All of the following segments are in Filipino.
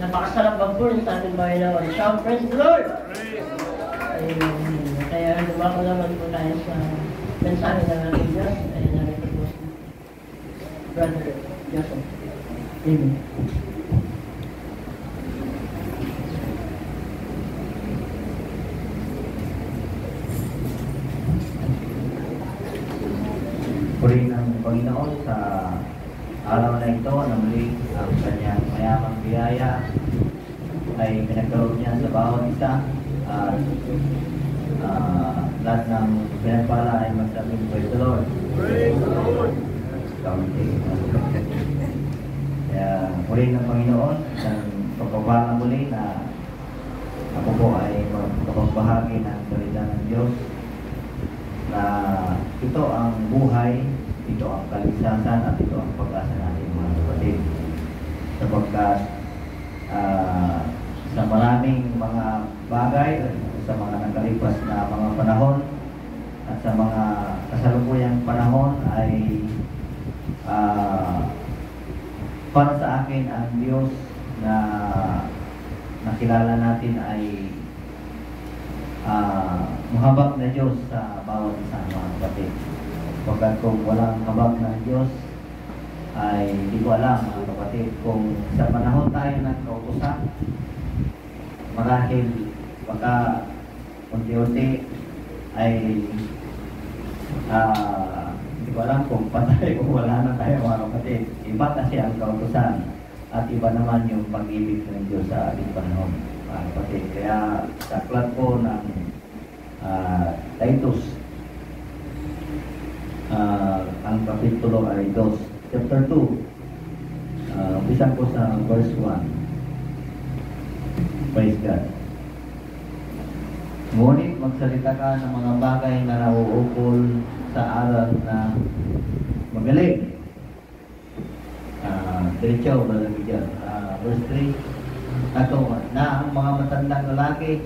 Napakasarap magpunin sa ating bahay naman. Shout, praise the Lord! Ayun. Kaya dumako naman po tayo sa mensahe ng ating Diyos. Ay narito po si Brother Joseph. Amen. Purihin ng Panginoon sa araw na ito na muli ang kanyang mayamang biyaya ay pinagkaroon niya sa bawat isa at lahat ng pinagpala ay magsabing praise the Lord. Praise the Lord. Kaya purihin ng Panginoon sa pagpapala muli na ako po ay magkapagbahagi ng salita ng Diyos na ito ang buhay, ito ang kaligtasan at ito ang pag-asa natin mga kapatid. Sapagkat sa maraming mga bagay, sa mga nakalipas na mga panahon at sa mga kasalukuyang panahon ay para sa akin ang Diyos na nakilala natin ay mahabag na Diyos sa bawat isa mga kapatid. Pagkat kung walang habag ng Diyos ay hindi ko alam mga kapatid kung sa panahon tayo nagkautusan marahil baka unti-unti ay hindi ko alam kung patay o wala na tayo mga kapatid. Iba kasi ang kautusan at iba naman yung pag-ibig ng Diyos sa ating panahon mga kapatid. Kaya sa aklat po ng Titus ang kapitulo ay 2, chapter 2, umpisa po sa verse 1. Praise God. Ngunit magsalita ka ng mga bagay na nauukol sa aral na magaling. Diretso, balagi dyan. Verse 3, ato na ang mga matandang lalaki,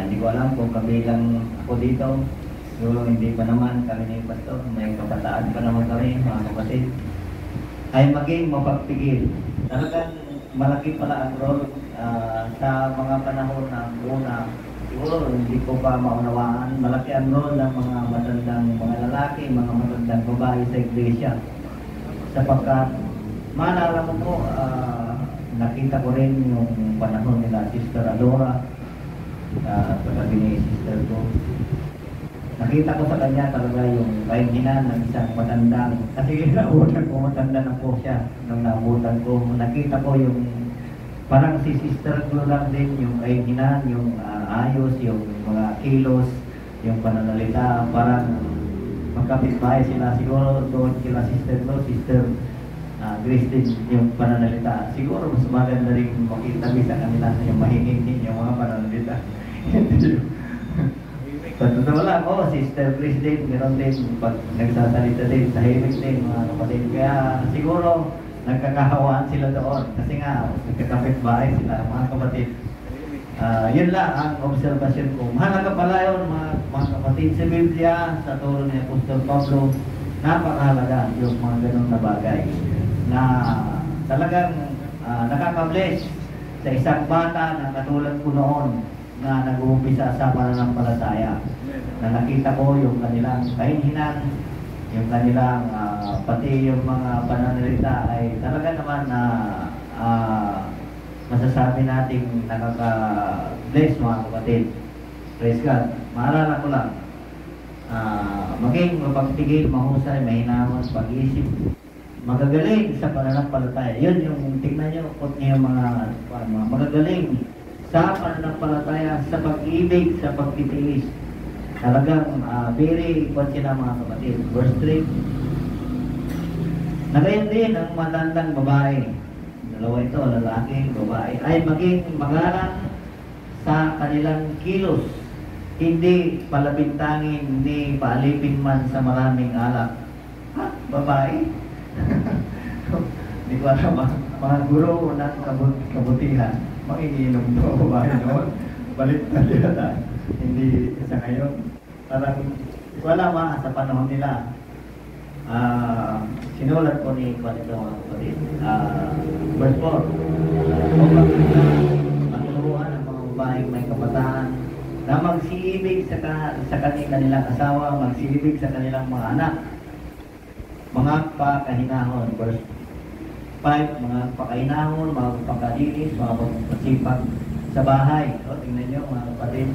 hindi ko alam kung kabilang ako dito. Siguro hindi pa naman kami ni Pastor, may kabataan pa naman kami mga kapatid, ay maging mapagpigil. Talagang malaki pala ang role sa mga panahon ng una. Siguro hindi ko pa maunawaan, malaki ang role ng mga matandang mga lalaki, mga matandang babae sa iglesia. Sapagkat maalala mo po, nakita ko rin yung panahon nila Sister Adora, pagkabi ni Sister ko. Nakita ko sa kanya talaga yung kahinginan ng isang matandang, kasi nauutan ko matanda na po siya nung naabutan ko. Nakita ko yung parang si Sister ko lang din, yung kahinginan, yung ayos, yung mga kilos, yung pananalita, parang magkapit-bahay sila. Siguro doon kila Sister ko, Sister Grace din yung pananalita. Siguro mas maganda rin makita sa kanila yung mahingin din yung mga pananalita. Sa totoo lang, Sister Grace din, meron din pag nagsasalita din, tahimik din mga kapatid. Kaya siguro nagkakahawaan sila doon kasi nga nagkakapit-bahay sila mga kapatid. Yun lang ang obserbasyon ko. Mahalaga pala yun mga kapatid sa Biblia, sa turo ni Apostol Pablo, napakahalaga yung mga ganun na bagay na talagang nakaka-bless sa isang bata na katulad ko noon na nag-uumpisa sa pananampalataya, na nakita ko yung kanilang kahinhinan, yung kanilang pati yung mga pananalita ay talaga naman na masasabi nating nakaka-bless mga kapatid. Praise God. Maalala ko lang, maging mapagtigil, mahusay, mahinahon, pag-iisip, magagaling sa pananampalataya. Yun yung tignan nyo, put niyo yung mga magagaling sa pananampalataya, sa pag-ibig, sa pagtitiis. Talagang very good sila mga kapatid. Verse 3. Nagayon din ang matandang babae, dalawa ito, lalaki, babae, ay maging magalang sa kanilang kilos, hindi palabintangin, hindi paalipin man sa maraming alak. Babae? Hindi ko alam, mga guro ng kabutihan, makiinom to babae noon. Balik na nila, hindi sa ngayon. Parang, wala sa panahon nila. Sinulat ko ni Panito mga kapatid. Verse 4. upang maturuan ang mga babaeng may kabataan na magsiibig sa kanilang asawa, magsiibig sa kanilang mga anak. Mga pakahinahon, verse 5, mga pakahinahon, mga pagkalinis, mga pagpasipag sa bahay. So, tingnan nyo mga kapatid,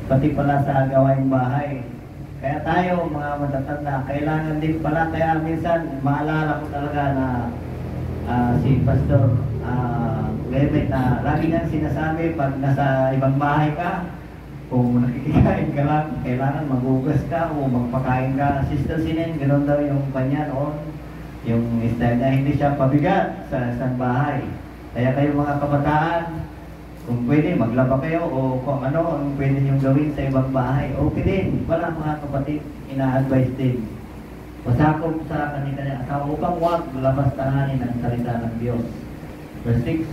pati pala sa gawaing bahay. Kaya tayo mga matatanda, kailangan din pala, kaya minsan maalala ko talaga na si Pastor Clement na lagi niyang sinasabi pag nasa ibang bahay ka, kung nakikikain ka lang, kailangan magugas ka o magpakain ka. Sister Sinen, ganoon daw yung kanya noon, yung style na hindi siya pabigat sa isang bahay. Kaya kayo mga kabataan, kung pwede, maglaba kayo o kung ano ang pwede niyong gawin sa ibang bahay. Okay din. Wala mga kapatid, ina-advise din. Pasakop sa kanila asawa upang huwag labas-tanganin ang salita ng Diyos. Verse 6,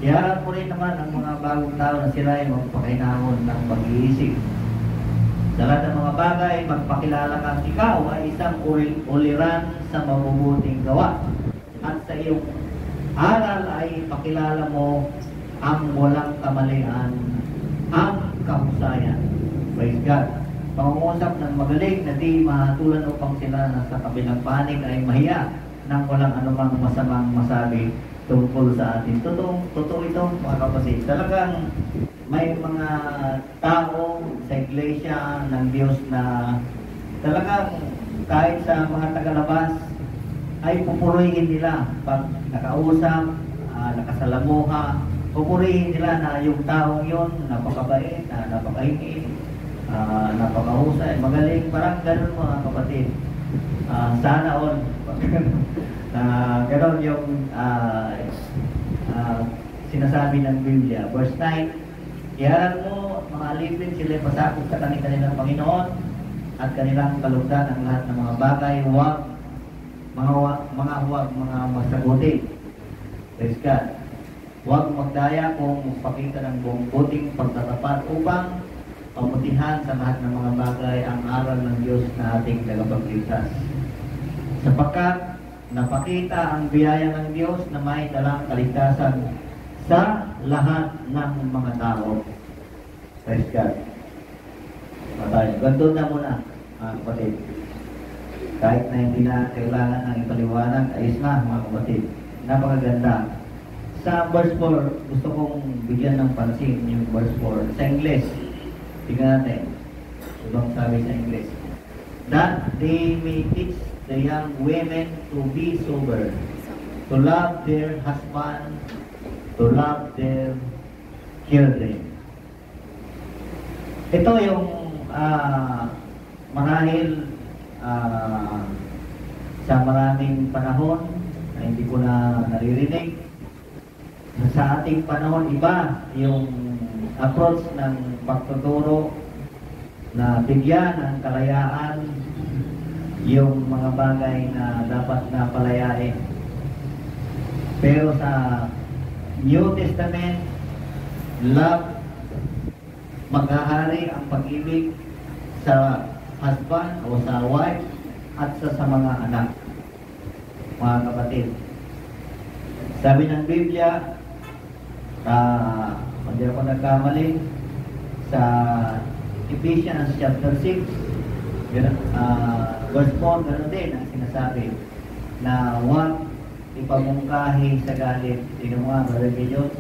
iharap mo rin naman ang mga bagong tao na sila ay magpakainahon ng pag-iisip. Sa lahat ng mga bagay, magpakilala kang ikaw ay isang uliran sa mabubuting gawa. At sa iyong aral ay pakilala mo ang walang kamalian, ang kahusayan. Praise God. Pangungusap ng magaling na di mahatulan upang sila na sa kabilang panig ay mahiya nang walang anumang masamang masabi tungkol sa atin. Totoo ito mga kapatid. Talagang may mga tao sa iglesia ng Diyos na talagang kahit sa mga tagalabas ay pupurihin nila pag nakausap, nakasalamuha. Pupurihin nila na yung taong yun, napakabait, napakaingin, napakahusay, magaling, parang ganun mga kapatid. Sana all, ganun yung sinasabi ng Biblia. Verse 9, iharap mo, mga alipin, sila pasakot sa kanilang Panginoon at kanilang kalugdan ang lahat ng mga bagay, huwag mga masagutin. Praise God. Huwag magdaya kung magpakita ng buong buting pagtatapat upang pamutihan sa lahat ng mga bagay ang aral ng Diyos na ating tagapagligtas. Sapagkat napakita ang biyaya ng Diyos na may dalang kaligtasan sa lahat ng mga tao. Praise God. Ganto na muna, mga kapatid. Kahit na hindi na kailangan ng ipaliwanag, ayos na mga kapatid. Napakaganda. Sa verse 4, gusto kong bigyan ng pansin yung verse 4. Sa English, tingnan natin. Ibang sabi sa English. That they may teach the young women to be sober, to love their husband, to love their children. Ito yung marahil sa maraming panahon na hindi ko na naririnig. Sa ating panahon, iba yung approach ng pagtuturo na bigyan ng kalayaan yung mga bagay na dapat na palayain. Pero sa New Testament, love, maghahari ang pag-ibig sa husband o sa wife at sa mga anak. Mga kapatid, sabi ng Biblia, hindi ako nagkamali, sa Ephesians chapter 6, verse 4, gano'n din ang sinasabi na huwag ipamungkahi sa galit. Tingnan mo nga, Brother Gideon.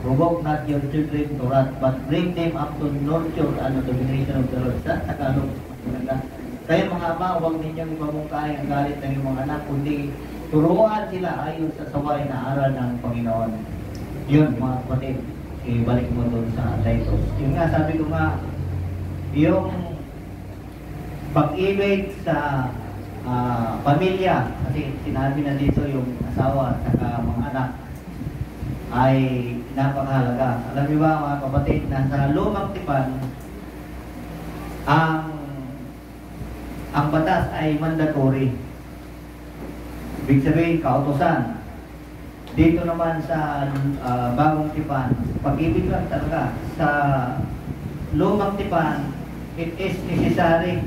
Provoke not your children to wrath, but bring them up to nurture and domination of the Lord. Sa Tagalog, kaya mga ama, huwag ninyong ipamungkahi ang galit ng iyong mga anak, kundi turuan sila ayon sa saway na aral ng Panginoon. Yun mga kapatid, ibalik mo doon sa Titus. Yung nga, sabi ko nga, yung pag-ibig sa pamilya, kasi sinabi na dito yung asawa at mga anak, ay napakahalaga. Alam niyo ba mga kapatid, nasa lumang tipan, ang batas ay mandatory. Ibig sabihin, kautosan. Dito naman sa bagong tipan, pag-ibig lang talaga. Sa lumang tipan, it is necessary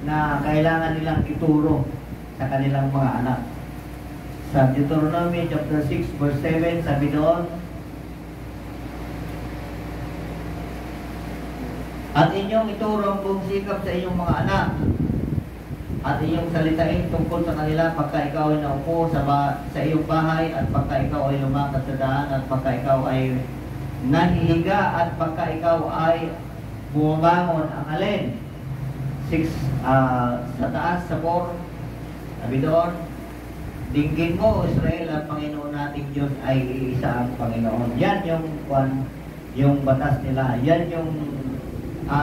na kailangan nilang ituro sa kanilang mga anak. Sa Deuteronomy chapter 6 verse 7, sabi doon, at inyong ituro ang buong sikap sa inyong mga anak, at inyong salitain tungkol sa kanila pagka ikaw ay naupo sa iyong bahay, at pagka ikaw ay lumakad sa daan, at pagka ikaw ay nahihiga, at pagka ikaw ay bumabangon. Ang alin? 6 sa taas, sa 4, sabi doon, dinggin mo, Israel, ang Panginoon nating Diyos ay iisa ang Panginoon. Yan yung batas nila. Yan yung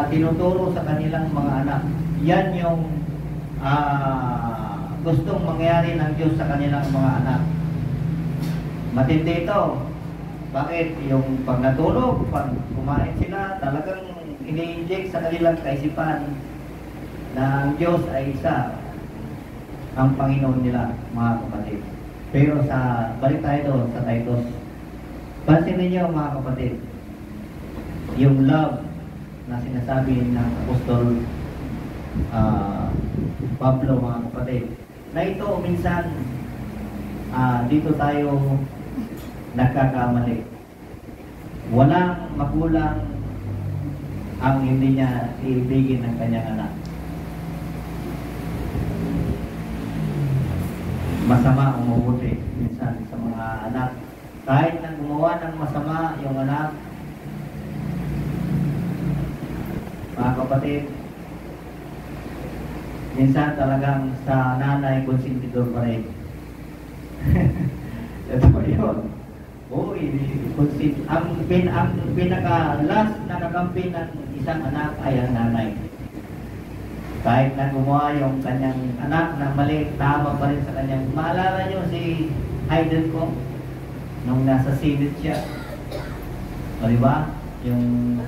tinuturo sa kanilang mga anak. Yan yung gustong mangyari ng Diyos sa kanilang mga anak. Matindi ito. Bakit? Yung pag natulog, pag kumain sila, talagang ini-inject sa kanilang kaisipan na ang Diyos ay isa, ang Panginoon nila, mga kapatid. Pero balik tayo doon sa Titus. Pansin ninyo, mga kapatid, yung love na sinasabi ng Apostol Pablo, mga kapatid, na ito minsan dito tayo nagkakamali. Walang magulang ang hindi niya iibigin ng kanyang anak. Masama o mabuti minsan sa mga anak. Kahit nang gumawa ng masama yung anak, mga kapatid, minsan talagang sa nanay konsentidor pa rin. Ito yun. Ang pinaka-last na kakampi ng isang anak ay ang nanay. Kahit na gumawa yung kanyang anak na mali, tama pa rin sa kanyang. Maalala nyo si Hayden ko nung nasa Senate siya. O diba? Yung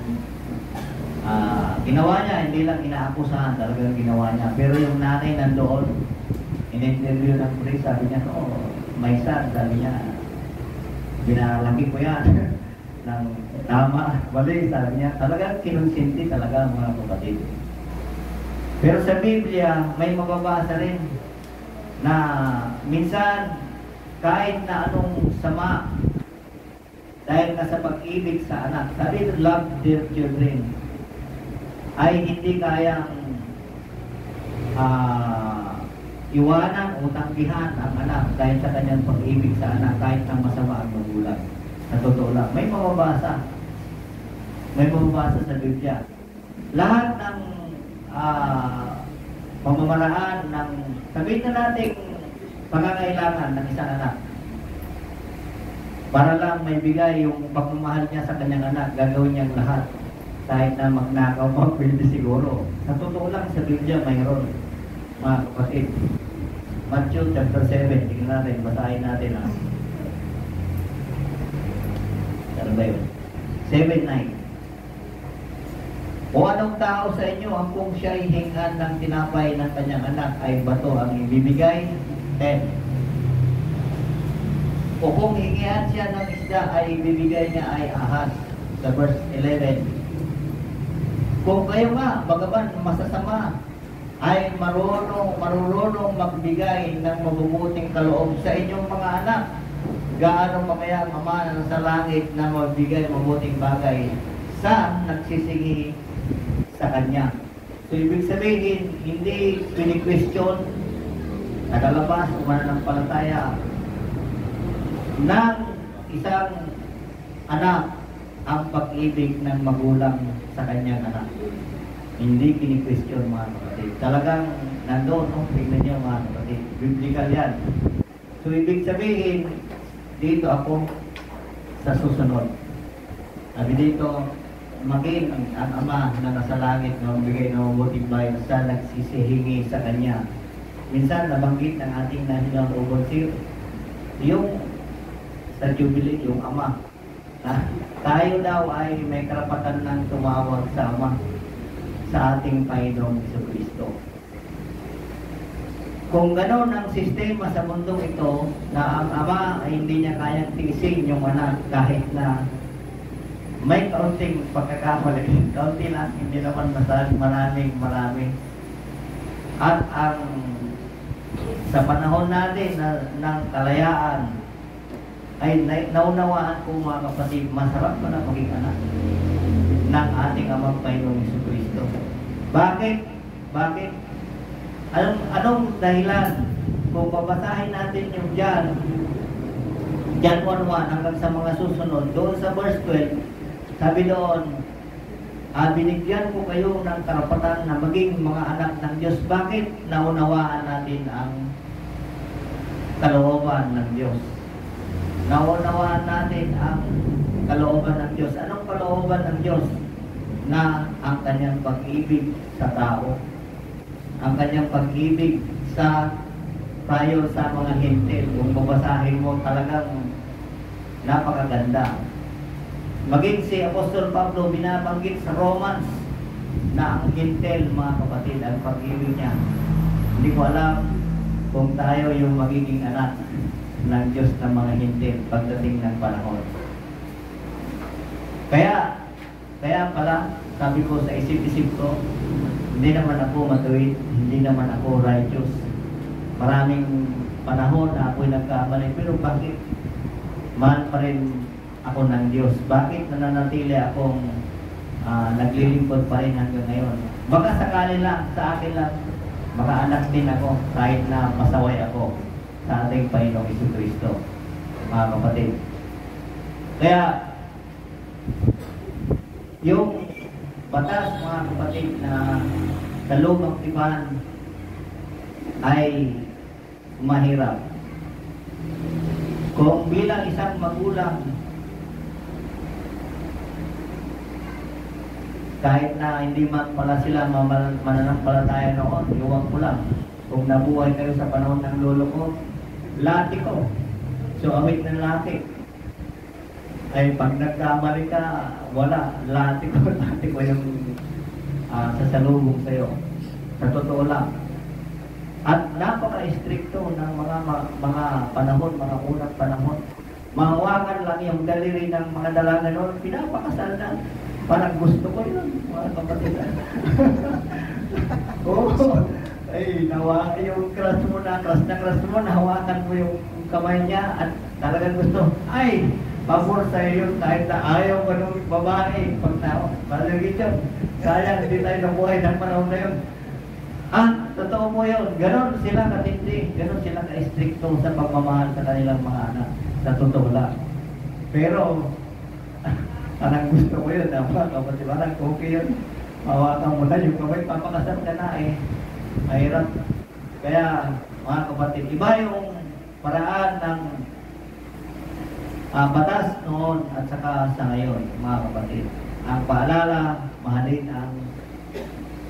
ginawa niya, hindi lang inaakusahan, talagang ginawa niya. Pero yung nanay nandoon, in-interview ng priest, sabi niya, may son, sabi niya, binalaki ko yan ng tama, mali, sabi niya. Talagang kinonsinti talaga mga kapatid. Pero sa Biblia, may mababasa rin na minsan kahit na anong sama dahil na sa pag-ibig sa anak, sabi, love their children, ay hindi kayang iwanan o tanggihan ang anak dahil sa kanyang pag-ibig sa anak kahit na masama ang magulang. Sa totoo lang, may mababasa sa Biblia. Lahat ng pamamaraan ng sabihin na natin pangangailangan ng isang anak para lang may bigay yung pagmamahal niya sa kanyang anak, gagawin niyang lahat kahit na magnakaw mo, pwede siguro. Sa totoo lang sa Biblia mayroon, mga kapatid. Matthew chapter 7, tingnan natin, basahin natin ano ba yun? 7:9. O anong tao sa inyo ang kung siya'y hingan ng tinapay ng kanyang anak ay bato ang ibibigay? 10. O kung hingihan siya ng isda ay ibibigay niya ay ahas. Sa verse 11. Kung kayo nga, bagaman masasama, ay marunong magbigay ng mabubuting kaloob sa inyong mga anak, gaano pa kaya Ama na sa langit na magbigay mabuting bagay sa nagsisingi sa Kanya. So, ibig sabihin, hindi pini-question, nakalabas o mananampalataya ng isang anak ang pag-ibig ng magulang sa kanyang anak. Hindi kini-question, mga kapatid. Talagang nandoon, tingnan niyo mga kapatid. Biblical yan. So, ibig sabihin, dito ako sa susunod. Sabi dito, maging ang Ama na nasa langit na magbigay ng mabuting bayan sa nagsisihingi sa Kanya. Minsan, nabanggit ng ating national overseer, yung sa Jubilee, yung Ama. Tayo daw ay may karapatan ng tumawag sa Ama, sa ating Panginoong Jesucristo. Kung gano'n ang sistema sa mundong ito, na ang Ama ay hindi niya kayang tiisin yung anak kahit na may kaunting pagkakamali, kaunti lang, hindi naman maraming. At sa panahon natin ng kalayaan, ay naunawaan ko mga kapatid, masarap pa na maging anak ng ating Amang Panginoong Jesucristo. Bakit? Bakit? Anong dahilan? Kung babasahin natin yung John 1:1 hanggang sa mga susunod, doon sa verse 12, sabi doon, binigyan ko kayo ng karapatan na maging mga anak ng Diyos. Bakit? Naunawaan natin ang kalooban ng Diyos. Naunawaan natin ang kalooban ng Diyos. Anong kalooban ng Diyos? Na ang kanyang pag-ibig sa tao, ang kanyang pag-ibig sa tayo sa mga hintil. Kung babasahin mo, talagang napakaganda. Maging si Apostol Pablo binabanggit sa Romans na ang hintil, mga kapatid, ang pag-ibig niya. Hindi ko alam kung tayo yung magiging anak ng Diyos ng mga hintil pagdating ng panahon. Kaya pala, sabi ko sa isip-isip ko, hindi naman ako matuwid, hindi naman ako righteous. Maraming panahon na ako'y nagkamali, pero bakit mahal pa rin ako ng Diyos? Bakit nananatili akong naglilingkod pa rin hanggang ngayon? Baka sakali lang, sa akin lang, makaanak din ako kahit na pasaway ako sa ating Panginoong Jesucristo, mga kapatid. Kaya, yung batas, mga kapatid, na sa lumang tipan ay mahirap. Kung bilang isang magulang, kahit na hindi man pala sila mananampalataya noon, iwan ko lang. Kung nabuhay kayo sa panahon ng lolo ko, lati ko. So, awit ng lati. Ay, pag nagkamali ka, wala. Lati ko yung sasalubong sa'yo. Sa totoo lang. At napaka-stricto ng mga panahon, mga unang panahon. Mahawakan lang yung daliri ng mga dalaga noon, pinapakasal na. Parang gusto ko yun, mga kapatid. Oo. Ay, yung crush mo, nahawakan mo yung kamay niya at talagang gusto. Ay, pabor sa'yo yun kahit na ayaw ka nung babae. Pag palagay yun. Kaya hindi tayo nabuhay ng panahon na yun. Totoo mo yun. Ganon sila katindi. Ganon sila ka-stricto sa pagmamahal sa kanilang mga anak. Sa totoo lang. Pero, parang gusto ko yun. Kapag parang okay yun. Mawakan mo na yung kamay. Papakasal ka na eh. Mahirap. Kaya, mga kapatid, iba yung paraan ng batas noon at saka sa ngayon, mga kapatid. Ang paalala, mahalin ang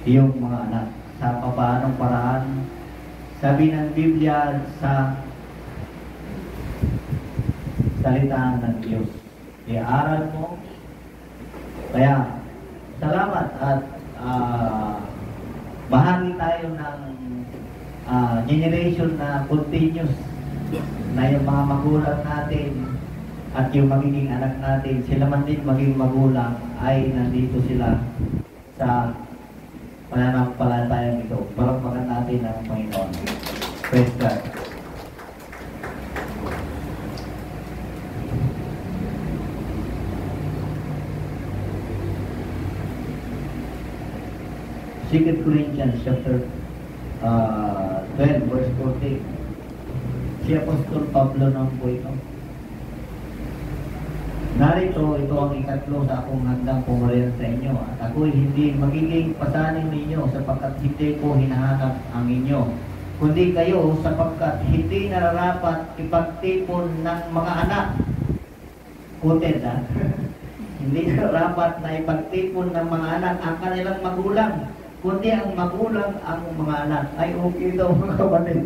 iyong mga anak. Sa paanong paraan, sabi ng Biblia sa salita ng Diyos. Iaral mo. Kaya, salamat at bahagi tayo ng generation na continuous na yung mga magulang natin at yung magiging anak natin, sila man din maging magulang ay nandito sila sa pananampalatayang ito. Palakpakan natin ang Panginoon. Praise God. Second Corinthians chapter 12 verse 40. Si Apostol Pablo nang po ito. Narito, ito ang ikatlo sa akong handang pumarihan sa inyo at ako'y hindi magiging pasanin ninyo sapagkat hindi ko hinahanap ang inyo, kundi kayo sapagkat hindi nararapat ipagtipon ng mga anak. Quoted ha? Hindi nararapat na ipagtipon ng mga anak ang kanilang magulang, kundi ang magulang ang mga anak. Ay okay daw mga kapatid.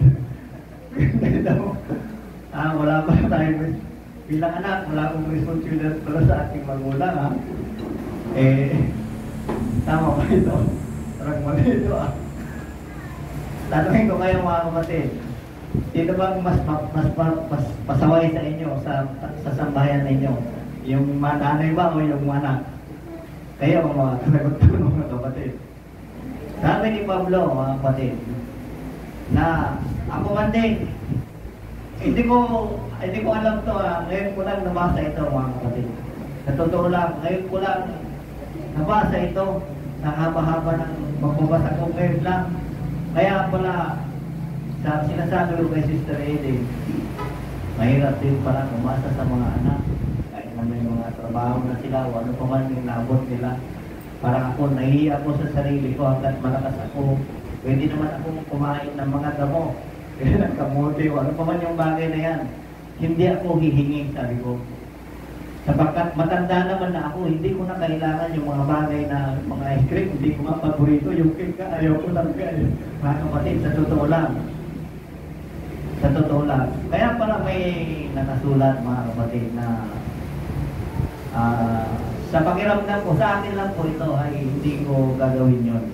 Wala pa tayo bilang anak, wala akong responsibilidad para sa ating magulang, ha? Tama ba ito? Parang mali ito, ha? Tanungin ko kayo mga kapatid, sino bang mas pasaway sa inyo, sa sambahayan ninyo? Yung nanay ba o yung anak? Kayo mga kanagot-tanong mga kapatid. Sabi ni Pablo, mga kapatid, na ako man din, hindi ko alam to, ngayon ko lang nabasa ito, mga kapatid. Sa totoo lang, ngayon ko lang nabasa ito, nakahaba-haba ng magbabasa ko ngayon lang. Kaya pala, sinasabi ko kay Sister Eden, mahirap din pala umasa sa mga anak. Kahit na may mga trabaho na sila, o ano pa man yung naabot nila. Parang ako, nahihiya ako sa sarili ko hanggat malakas ako. Pwede naman akong kumain ng mga damo. Kaya nagkamote o ano pa man yung bagay na yan. Hindi ako hihingi, sabi ko. Sapagkat matanda naman na ako, hindi ko na kailangan yung mga bagay na mga ice cream. Hindi ko nga paborito yung cake ka. Ayaw ko talaga. Mga kapatid, sa totoo lang. Sa totoo lang. Kaya pala may nakasulat, mga kapatid, na sa pakiramdam ko, sa akin lang po ito ay hindi ko gagawin yon.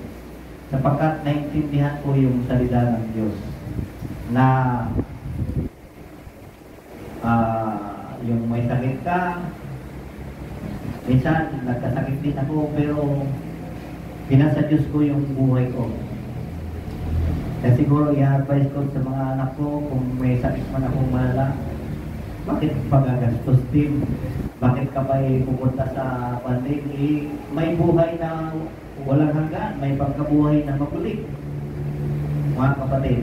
Sapagkat naintindihan ko yung salita ng Diyos na yung may sakit ka, minsan nagkasakit din ako, pero pinasa Diyos ko yung buhay ko. Kaya siguro i-advise ko sa mga anak ko, kung may sakit man akong malala, bakit pagagastos din? Bakit ka ba pupunta sa panding? May buhay na walang hanggan, may pagkabuhay na makulit. Mga kapatid,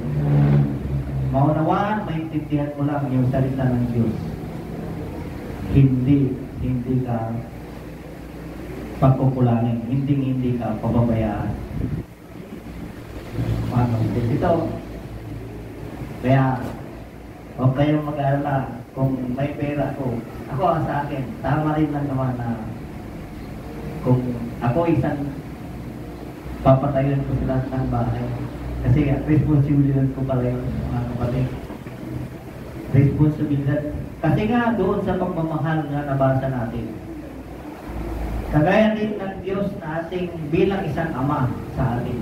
maunawaan, maintindihan mo lang yung salita ng Diyos. Hindi ka pagkukulangin, hindi ka pababayaan. Mga kapatid, ito. Kaya, huwag kayong mag-alala kung may pera ko. Ako sa akin, tama rin lang naman na kung ako isang papatayon ko sila ng bahay. Kasi responsibilidad ko pala yun, mga kapatid. Responsibilidad. Kasi nga doon sa pagmamahal na nabasa natin. Kagaya din ng Diyos na ating bilang isang ama sa atin.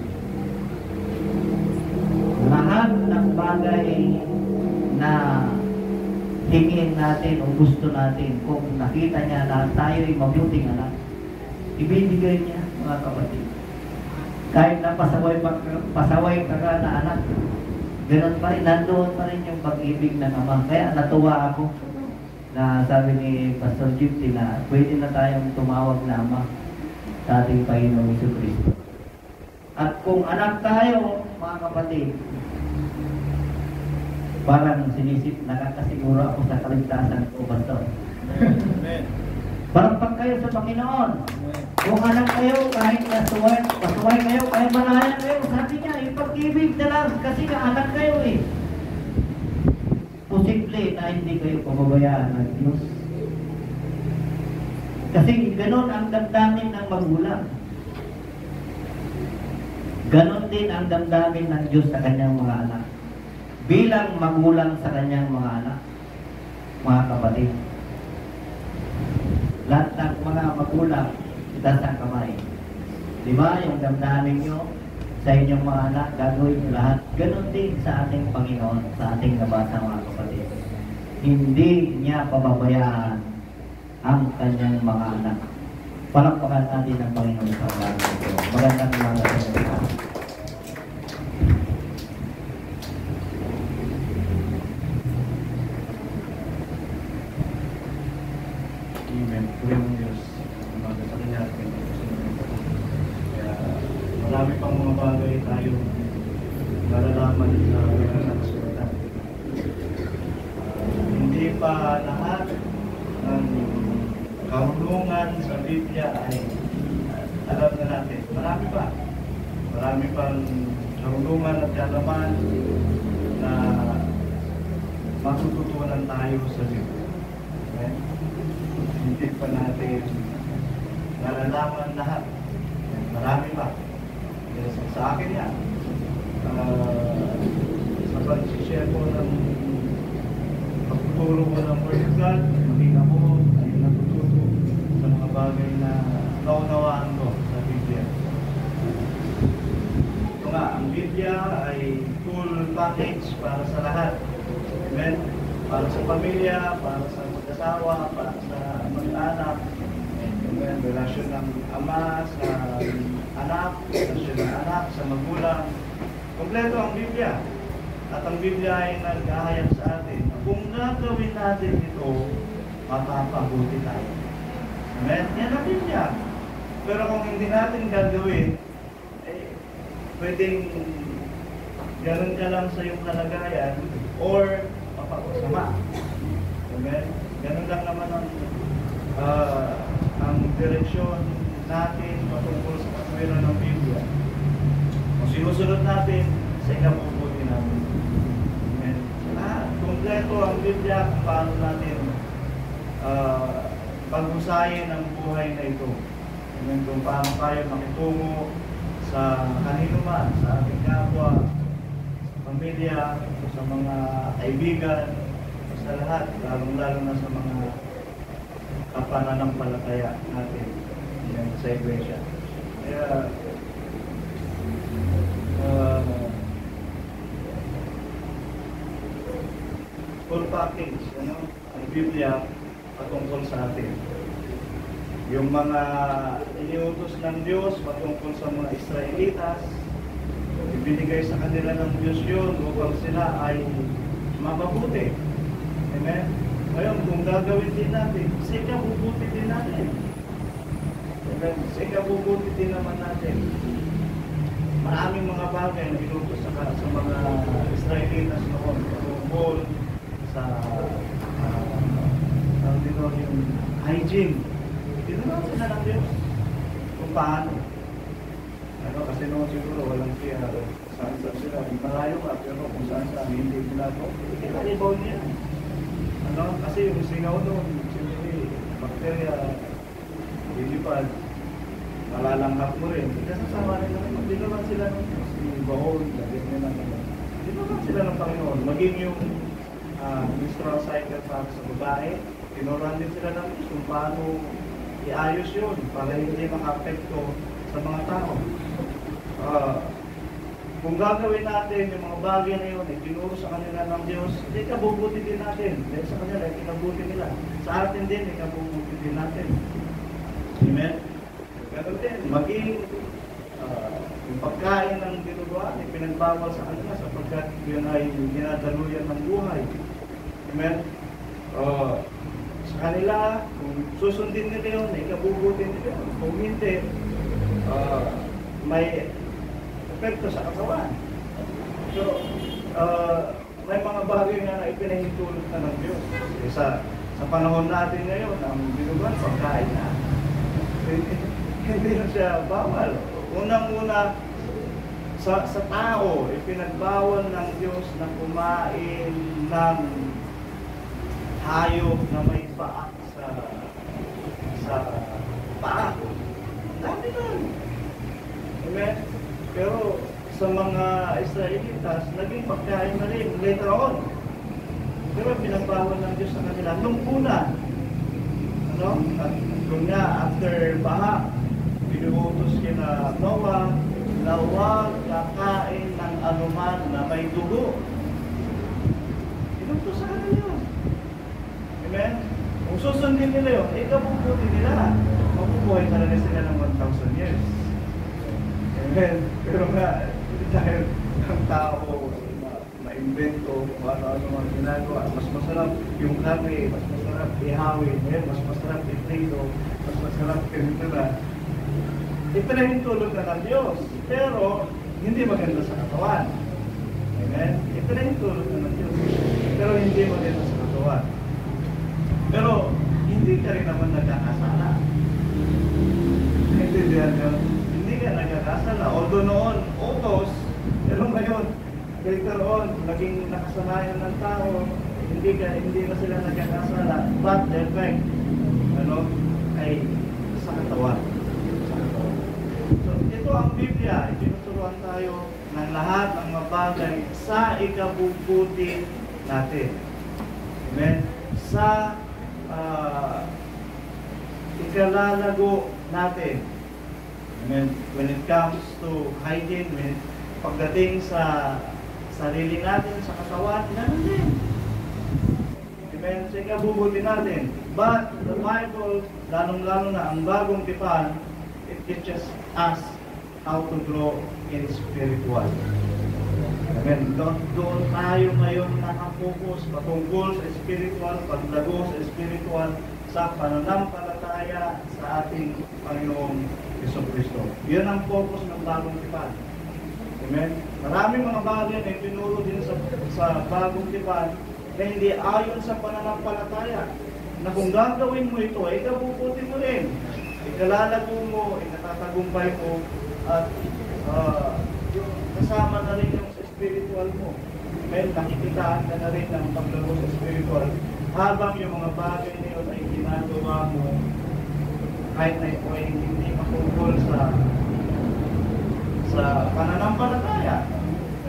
Lahat ng bagay na hingin natin o gusto natin, kung nakita niya na tayo'y mabuting anak, ibibigay niya, mga kapatid. Kahit na pasaway ka na anak, ganoon pa rin, nandoon pa rin yung pag-ibig ng ama. Kaya natuwa ako na sabi ni Pastor Gypsy na pwede na tayong tumawag na ama sa ating Panginoong Jesucristo. At kung anak tayo, mga kapatid, parang nakakasiguro ako sa kaligtasan ko, Pastor. Amen. Parang kayo sa Panginoon. Kung anak kayo, kahit pasuway kayo, kahit malayan kayo, sabi niya, yung pag-ibig na lang, kasi nga anak kayo eh. Posible na hindi kayo pababayaan ng Diyos. Kasi ganon ang damdamin ng magulang. Ganon din ang damdamin ng Diyos sa kanyang mga anak. Bilang magulang sa kanyang mga anak, mga kapatid. Lahat ng mga magulang, itaas ang kamay. Di ba, yung damdamin nyo sa inyong mga anak, gagawin nyo lahat. Ganon din sa ating Panginoon, sa ating nabasa, mga kapatid. Hindi niya pababayaan ang kanyang mga anak. Palakpakan natin ang Panginoon sa mga ito. Magandang mga kapatid. Amen. Puri ng Diyos. Umaga sa kanya at kanya. Kaya marami pang mga bagay tayo malalaman sa mga nakasulatan. Hindi pa lahat ng kahulungan sa Biblia ay alam na natin. Marami pa. Marami pang kahulungan at kalaman na matututunan tayo sa Biblia. Okay? Hindi pa natin nalalaman lahat. Marami pa. Sa akin yan. Sa pag-share ko ng pagtuturo ko ng Word of God, maging ako ay natututo sa mga bagay na naunawaan ko sa Biblia. Ito nga, ang Biblia ay full package para sa lahat. Amen? Para sa pamilya, para sa mag-asawa, para sa mag-anak. Amen. Relasyon ng ama sa anak, relasyon ng anak sa magulang. Kompleto ang Biblia. At ang Biblia ay naghahayag sa atin na kung gagawin natin ito, mapapabuti tayo. Amen? Yan ang Biblia. Pero kung hindi natin gagawin, pwedeng ganun ka lang sa iyong kalagayan or mapapasama. Amen? Ganun lang naman ang direksyon natin patungkol sa katwiran ng Biblia. Kung sinusunod natin, sa ikabubuti natin. Amen? Kompleto ang Biblia kung paano natin pag-usayin ang buhay na ito. Amen? Kung paano tayo makitungo sa kanino man, sa ating kapwa, sa pamilya, sa mga kaibigan, sa lahat, lalong-lalo na sa mga kapananampalataya natin sa iglesia. Kaya, full package, ang Biblia patungkol sa atin. Yung mga iniutos ng Diyos patungkol sa mga Israelitas, ibinigay sa kanila ng Diyos yun upang sila ay mapabuti. Amen? Ngayon, kung gagawin din natin, kasi ikabubuti din natin. Amen? Kasi ikabubuti din naman natin. Maraming mga bagay na inutos sa mga Israelitas noon patungkol sa yung hygiene. Tinuruan sila ng Diyos kung paano. Kasi noon siguro walang siya saan sila. Malayo ka, pero kung saan hindi nila ito, ikalibaw niya. Kasi yung singaw noon, siyempre, bakterya, ilipad, malalanghap mo rin. Kasasama rin naman, tinuruan sila ng Diyos. Bahol, lagyan nila naman. Tinuruan sila ng Panginoon. Maging yung menstrual cycle para sa babae, tinuruan din sila ng Diyos kung paano iayos yun para hindi maka-apekto sa mga tao. Kung gagawin natin yung mga bagay na yun, tinuro sa kanila ng Diyos, hindi kabubuti din natin. Dahil sa kanila, ikabubuti nila. Sa atin din, ikabubuti din natin. Amen? Ganun din, maging yung pagkain ng dinuguan, pinagbawal sa kanila sapagkat yun ay ginadaluyan ng buhay. Amen? Sa kanila, kung susundin nila yun, ikabubuti nila yun. Kung hindi, may epekto sa katawan. So, may mga bagay nga na ipinahintulot na ng Diyos. Sa panahon natin ngayon, ang dinuguan, pagkain na. Hindi na siya bawal. Unang-una, sa tao, ipinagbawal ng Diyos na kumain ng hayop na may paak sa paa. Dami nun. Amen? Pero sa mga Israelitas, naging pagkain na rin later on. Pero pinagbawal ng Diyos sa kanila nung una. At kung nga, after baha, pinuutos kina Noah na huwag kakain ng anuman na may dugo. Inutos sa kanila yun. Amen? Kung susundin nila yun, ikabubuti nila. Mabubuhay talaga sila ng 1,000 years. Amen? Pero nga, dahil ang tao ma-invento kung ano-ano ang ginagawa, mas masarap yung karne, mas masarap ihawin, mas masarap iprito, mas masarap ganito na. Ipinahintulot na ng Diyos, pero hindi maganda sa katawan. Amen? Ipinahintulot na ng Diyos, pero hindi maganda sa katawan. Pero hindi ka rin naman nagkakasala. Naintindihan nyo? Hindi ka nagkakasala. Although noon, utos, pero ngayon, later on, naging nakasanayan ng tao, hindi na sila nagkakasala. But the effect, ay sa katawan. So, ito ang Biblia. Tinuturuan tayo ng lahat ng mga bagay sa ikabubuti natin. Amen? Sa ikalalago natin. Amen? When it comes to hygiene, pagdating sa sarili natin, sa katawan, ganun din. Amen? Sa ikabubuti natin. But the Bible, lalong-lalo na ang bagong tipan, it teaches us how to grow in spiritual. Amen. Doon tayo ngayon nakapokus patungkol sa spiritual, paglago sa spiritual, sa pananampalataya sa ating Panginoong Jesucristo. Yan ang focus ng bagong tipan. Amen. Maraming mga bagay na itinuro din sa bagong tipan na hindi ayon sa pananampalataya. Na kung gagawin mo ito, ay ikabubuti mo rin. Ikalalago mo, ikatatagumpay mo, at kasama na rin yung spiritual mo. Amen. Nakikitaan ka na rin ng paglago sa spiritual. Habang yung mga bagay na yun ay ginagawa mo, kahit na ito ay hindi makukul sa pananampalataya.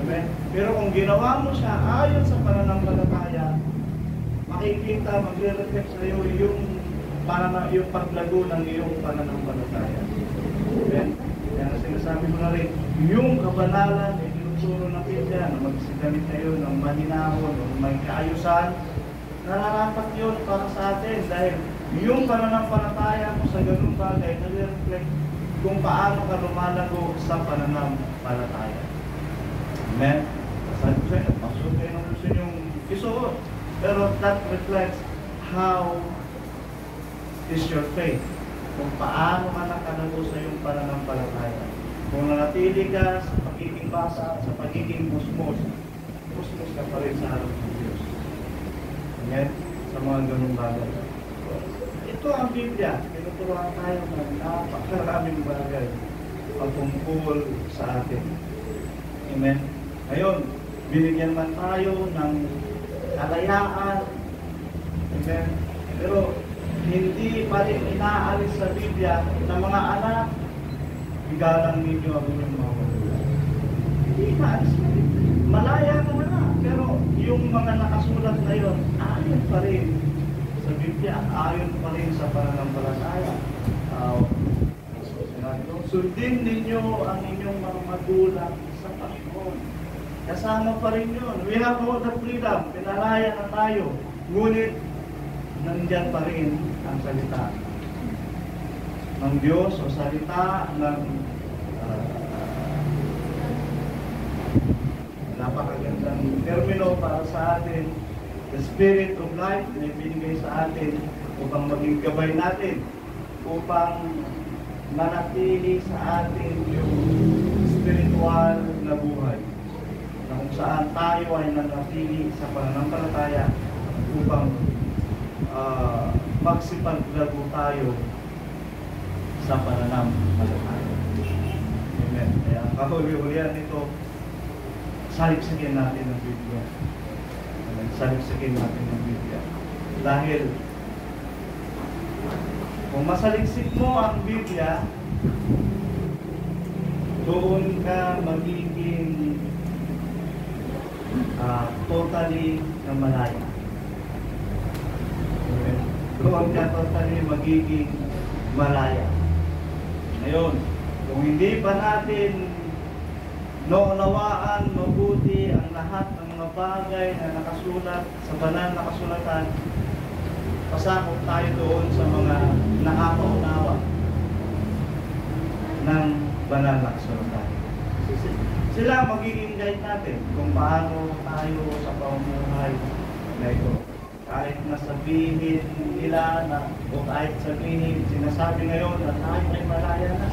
Amen. Pero kung ginawa mo siya ayon sa pananampalataya, makikita, magre-reflect sa iyo yung paglago ng iyong pananampalataya. Amen. Kaya sinasabi mo na rin, yung kabanalan ay tinuturo ng Biblia na magsigamit tayo ng mahinahon o may kaayusan, nararapat yun para sa atin dahil yung pananampalataya mo sa ganung bagay nag-reflect kung paano ka lumalago sa pananampalataya. Amen? Sabi ko sa inyo, pasok kayo ng gusto nyong isuot. Pero that reflects how is your faith. Kung paano ka nakalago sa iyong pananampalataya. Kung nanatili ka sa pagiging basa, sa pagiging musmos ka pa rin sa harap ng Diyos. Amen? Sa mga ganung bagay. Ito ang Biblia. Tinuturuan tayo ng napakaraming bagay patungkol sa atin. Amen? Ngayon, binigyan man tayo ng kalayaan. Amen? Pero, hindi pa rin inaalis sa Biblia na mga anak, igalang ninyo ang inyong mga magulang. Hindi inaalis na rin. Malaya naman na. Pero yung mga nakasulat na yun, ayon pa rin sa Biblia, ayon pa rin sa pananampalataya. Sundin ninyo ang inyong mga magulang sa Panginoon. Kasama pa rin yun. We have all the freedom. Pinalaya na tayo. Ngunit, nandiyan pa rin ang salita ng Diyos o salita ng napakagandang termino para sa atin, the Spirit of Life na ibinigay sa atin upang maging gabay natin, upang manatili sa atin yung spiritual na buhay na kung saan tayo ay nanatili sa pananampalataya upang magsipaglago tayo sa pananampalataya. Amen. Kaya ang kahuli-hulihan nito, saliksikin natin ang Biblia. Saliksikin natin ang Biblia. Dahil kung masaliksik mo ang Biblia, doon ka magiging totally na malaya. Doon ka totally magiging malaya. Ngayon, kung hindi pa natin naunawaan mabuti ang lahat ng mga bagay na nakasulat sa banal na kasulatan, pasakop tayo doon sa mga nakakaunawa ng banal na kasulatan. Sila magiging guide natin kung paano tayo sa pamumuhay na ito. Kahit na sabihin nila na, o kahit sabihin, sinasabi ngayon na tayo ay malaya na.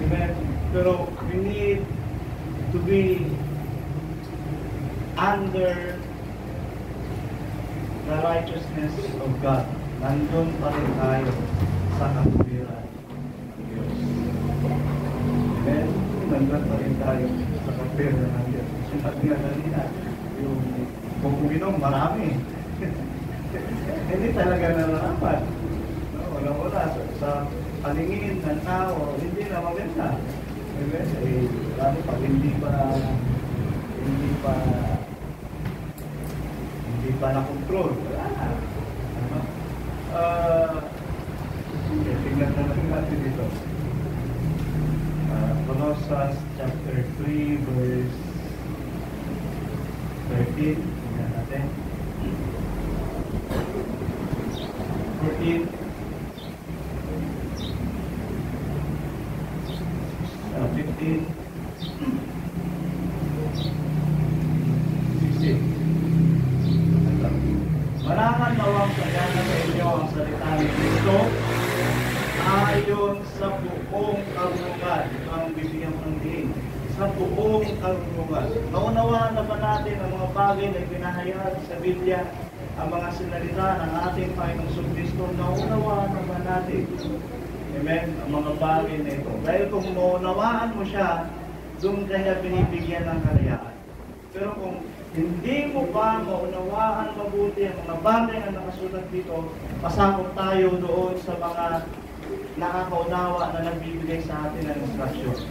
Amen? Pero we need to be under the righteousness of God. Nandun pa rin tayo sa katuwiran ng Diyos. Amen? Nandun pa rin tayo sa katuwiran ng Diyos. Sinabi nga kanina, yung kung uminom, marami. Hindi talaga nararapat. Wala-wala sa paningin ng tao, hindi na maganda. Eh, lalo pag hindi pa na-control. Wala na. Tingnan na lang natin dito. Colossians chapter 3 verse 13. Tingnan natin. 15. 15. 16. Marahan nawang sagana sa inyo ang salita ni Kristo ayon sa buong karunungan. Ang bibigyan ng diin. Sa buong karunungan. Naunawaan na ba natin ang mga bagay na ipinahayag sa Biblia, ang mga sinalita ng ating Panginoong Kristo? Naunawaan na ba natin? Amen? Ang mga bagay na ito. Dahil kung naunawaan mo siya, doon kaya binibigyan ng kalayaan. Pero kung hindi mo pa maunawaan mabuti ang mga bagay na nakasulat dito, pasakop tayo doon sa mga nakakaunawa na nagbibigay sa atin ng instruction.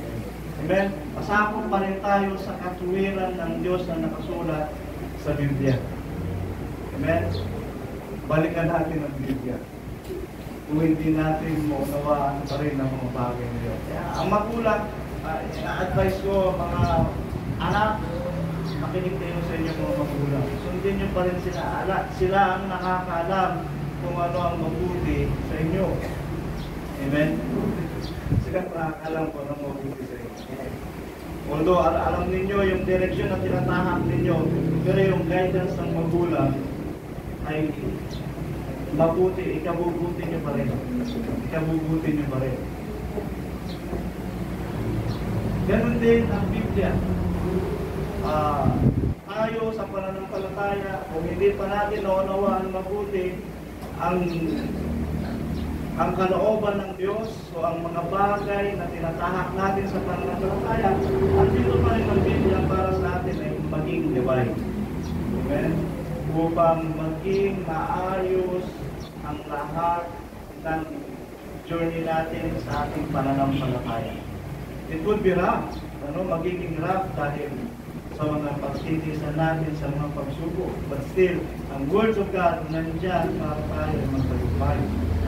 Amen? Pasakop pa rin tayo sa katuwiran ng Diyos na nakasulat sa Biblia. Amen? Balikan natin ang Biblia. Kung hindi natin maunawaan pa rin ang mga bagay na yun. Kaya ang magulang, ina-advise ko mga anak, makinig kayo sa inyong mga magulang. Sundin nyo pa rin sila. Sila ang nakakaalam kung ano ang mabuti sa inyo. Amen? Sila ang nakakaalam kung ano ang mabuti sa inyo. Although alam ninyo yung direksyon na tinatahak ninyo, pero yung guidance ng magulang ay mabuti, ikabubuti nyo pa rin. Ikabubuti nyo pa rin. Ganon din ang Biblia. Tayo sa pananampalataya, kung hindi pa natin naunawaan mabuti ang kalooban ng Diyos o ang mga bagay na tinatahak natin sa pananampalataya, andito pa rin ang Biblia para sa atin ay maging divine. Amen? Upang maging maayos ang lahat ng journey natin sa ating pananampalataya. It would be rough, magiging rough dahil sa mga pagsitisan natin, sa mga pagsubok. But still, ang words of God nandiyan para tayo magtagumpay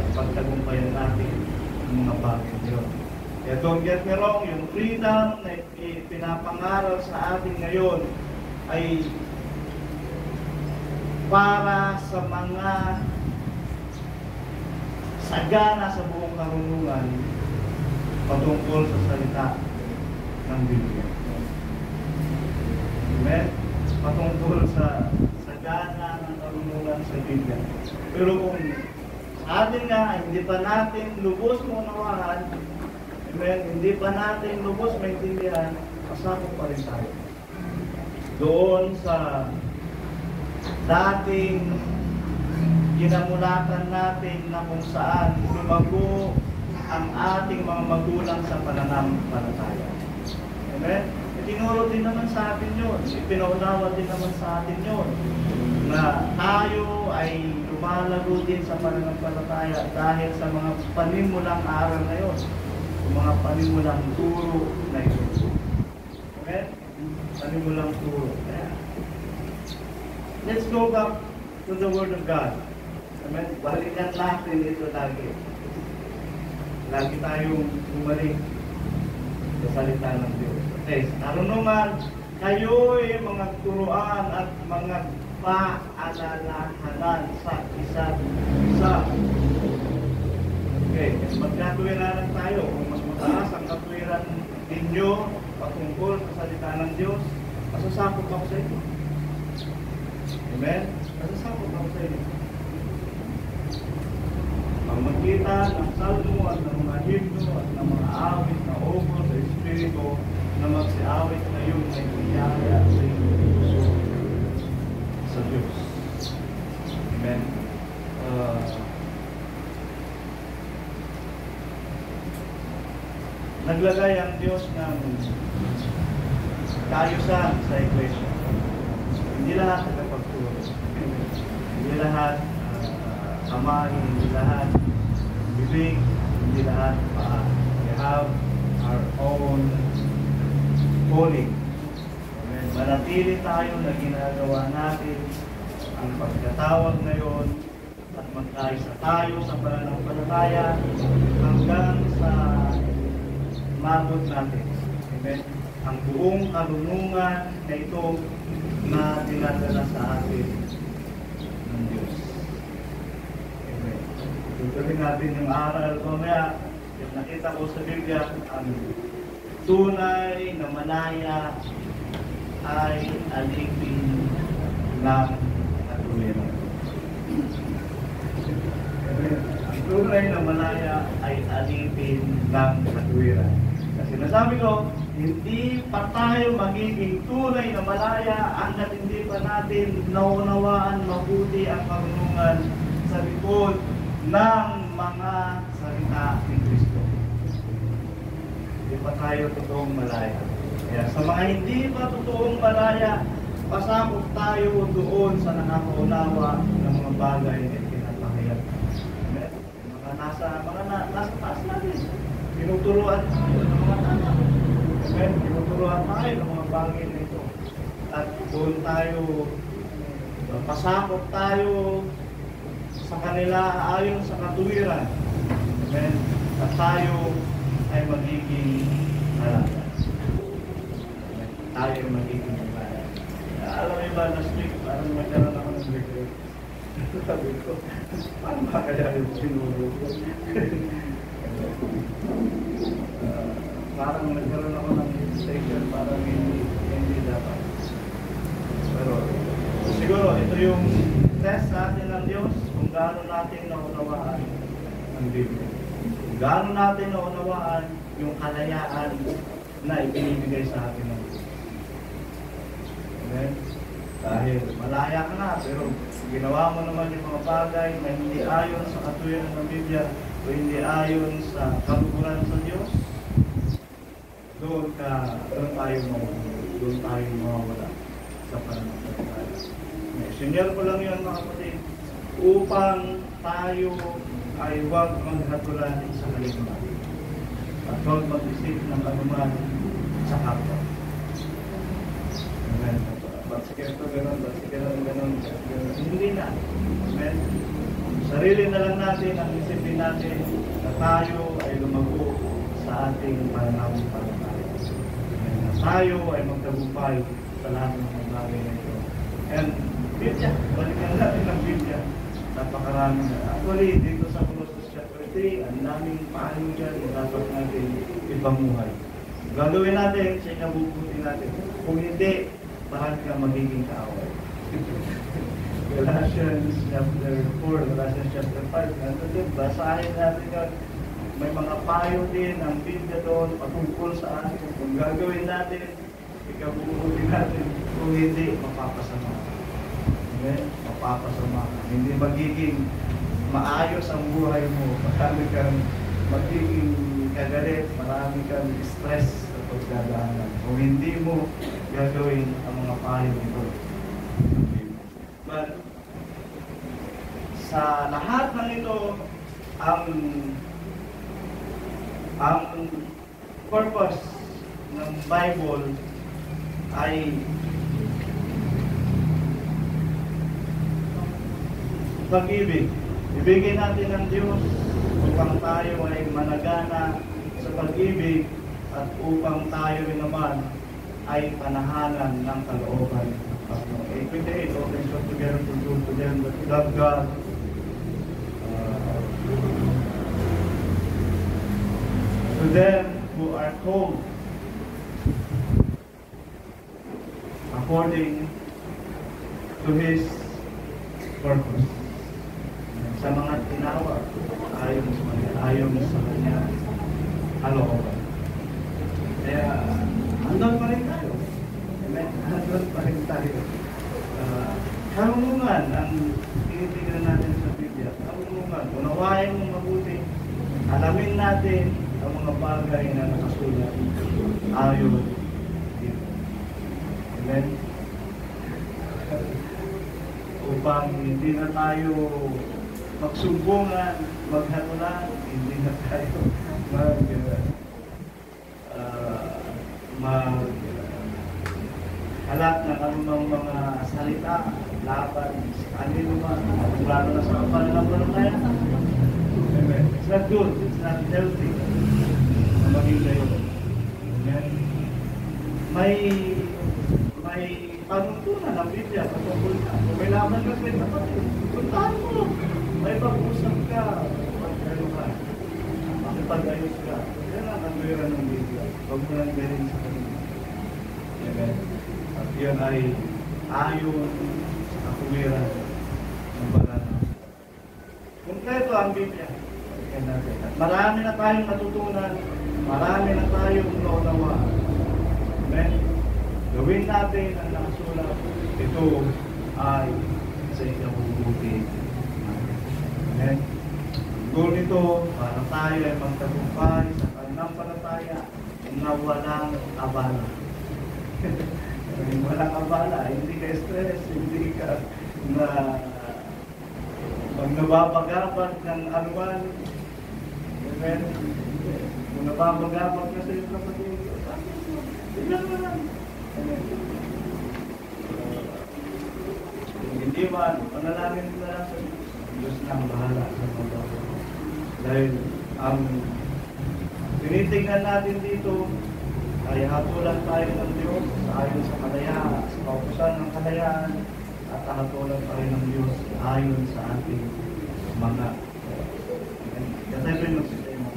at pagtagumpayan natin ang mga bagay yun. Kaya don't get me wrong, yung freedom na pinapangaral sa atin ngayon ay para sa mga sagana sa buong karunungan patungkol sa salita ng Biblia. Amen? Patungkol sa sagana ng karunungan sa Biblia. Pero kung sa atin nga, hindi pa natin lubos maunawaan, amen, hindi pa natin lubos maintindihan, pasakop pa rin tayo doon sa dating ginamulatan natin na kung saan lumago ang ating mga magulang sa pananampalataya. Amen? Tinuro din naman sa atin yun. Ipinaunawa din naman sa atin yun. Na tayo ay lumalago din sa pananampalataya dahil sa mga panimulang aral na yun. Mga panimulang turo na yun. Amen? Panimulang turo. Let's go back to the Word of God. Amen? Balikan natin ito lagi. Lagi tayong bumalik sa salita ng Diyos. Okay, karunungan, kayo'y mga turuan at mga paalalahanan sa isa't isa. Okay, magkatuwiranan tayo. Kung mas mataas ang katuwiran ninyo patungkol sa salita ng Diyos, masasakop ako sa inyo. Amen? Masasakop ako sa inyo. Ang magkita ng salmo at ng mga himno at ng mga awit na opo sa Espiritu na magsiawit ngayong may biyaya sa inyong puso sa Diyos. Amen? Naglagay ang Diyos ng kaayusan sa Iglesia. Hindi lahat nagpagturo. Hindi lahat kamay, hindi lahat bibig, hindi lahat paa. We have our own calling. Manatili tayo na ginagawa natin ang pagkatawag ngayon at magkaisa tayo sa pananampalataya hanggang sa mabot natin. Amen? Ang buong karunungan na ito na dinadala sa atin ng Diyos. Amen. tutuloy natin yung aral mamaya. Yung nakita ko sa Biblia, ang tunay na malaya ay alipin ng katuwiran. Ang tunay na malaya ay alipin ng katuwiran. Kasi nasabi ko, hindi pa tayo magiging tunay na malaya hanggat hindi pa natin naunawaan mabuti ang karunungan sa likod ng mga salita ni Kristo. Hindi pa tayo totoong malaya. Kaya sa mga hindi pa totoong malaya, pasakop tayo doon sa nakakaunawa ng mga bagay na pinapahayag. Nasa taas natin. Tinuturuan tayo ng mga tama. Tinuturuan tayo ng mga bagay na ito. At doon tayo, pasakop tayo sa kanila ayon sa katuwiran. Amen. At tayo ay magiging malaya. Tayo ay magiging malaya. Alam mo ba, last week, parang magkaroon ako ng regret. Sabi ko, paano ba kaya yung sinuro ko? Parang nagkaroon ako ng station, parang hindi dapat. Pero siguro, ito yung test sa atin ng Diyos kung gaano natin naunawaan ang Biblia. Kung gaano natin naunawaan yung kalayaan na ibinibigay sa atin ng Diyos. Amen? Dahil malaya ka na, pero ginawa mo naman yung mga bagay na hindi ayon sa katuwiran ng Biblia o hindi ayon sa kaluguran sa Diyos, doon tayo mawawala sa pananampalataya. Sinyer ko lang yun mga kapatid, upang tayo ay huwag maghatulan sa kaligman at huwag mag-isip ng anuman sa kapwa. Amen. Ba't sige ito ganun, ba't sige ganun. Hindi na. Amen. Sarili na lang natin ang isipin natin na tayo ay lumago sa ating pananampalataya. Na tayo ay magtagumpay sa lahat ng mga bagay na ito. And Biblia, balikan natin ang Biblia. Napakarami na. Actually, dito sa Colossians chapter 3, ang daming paano dyan na dapat natin ipamuhay. Gagawin natin, siya nabubuti natin. Kung hindi, bakit ka magiging kaaway? Galatians chapter 4, Galatians chapter 5, nandun din, basahin natin yun. May mga payo din ang Biblia doon patungkol sa atin. Kung gagawin natin, ikabubuti natin. Kung hindi, mapapasama. Okay? Mapapasama. Hindi magiging maayos ang buhay mo. Marami kang magiging kagalit, marami kang stress sa pagdadaanan. Kung hindi mo gagawin ang mga payo nito. But, sa lahat ng ito, ang purpose ng Bible ay pag-ibig. Ibigay natin ng Diyos upang tayo ay managana sa pag-ibig at upang tayo rin naman ay panahanan ng kalooban. 8:28, all things work together for good to them that love God. To them who are called according to His purpose. Sa mga tinawag, ayon sa Kanya kalooban. Kaya, andun pa rin tayo. Amen? Andun pa rin tayo. Karunungan ang tinitignan natin sa Biblia. Karunungan. Unawain mo mabuti. Alamin natin ang mga bagay na nakasulat ayon dito. Amen? Upang hindi na tayo magsumbungan, maghatulan, hindi na tayo halat ng anumang mga salita, laban, kanino man, lalo na sa pananampalataya. It's not good, it's not healthy na maging gayon. May panuntunan ng Biblia patungkol ka. Kung may laban ka sa kapatid, puntahan mo. May pag-usap ka. ano ka, makipag-ayos ka. Yan ang kanwiran ng Biblia. Huwag mo lang galing sa kanila. Amen. At yan ay ayon sa kawiran ng banal. Kompleto ang Biblia. At marami na tayong natutunan, marami na tayong naunawaan. Amen. Gawin natin ang nakasulat. Ito ay sa ikabubuti. Amen. Goal nito, para tayo ay magtagumpay sa pananampalataya na walang abala. Walang abala, hindi ka stress, hindi ka na pag nababagabag ng anuman. Amen. Kung nababagabag ka sa iyong kapatid, tignan mo lang. Amen. Hindi man, panalangin mo na sa Diyos na ang bahala sa mga. Dahil ang tinitingnan natin dito ay hatulan tayo ng Diyos ayon sa kalayaan, sa kautusan ng kalayaan, at hatulan tayo ng Diyos ayon sa ating mga. Kaya tayo rin magsistema.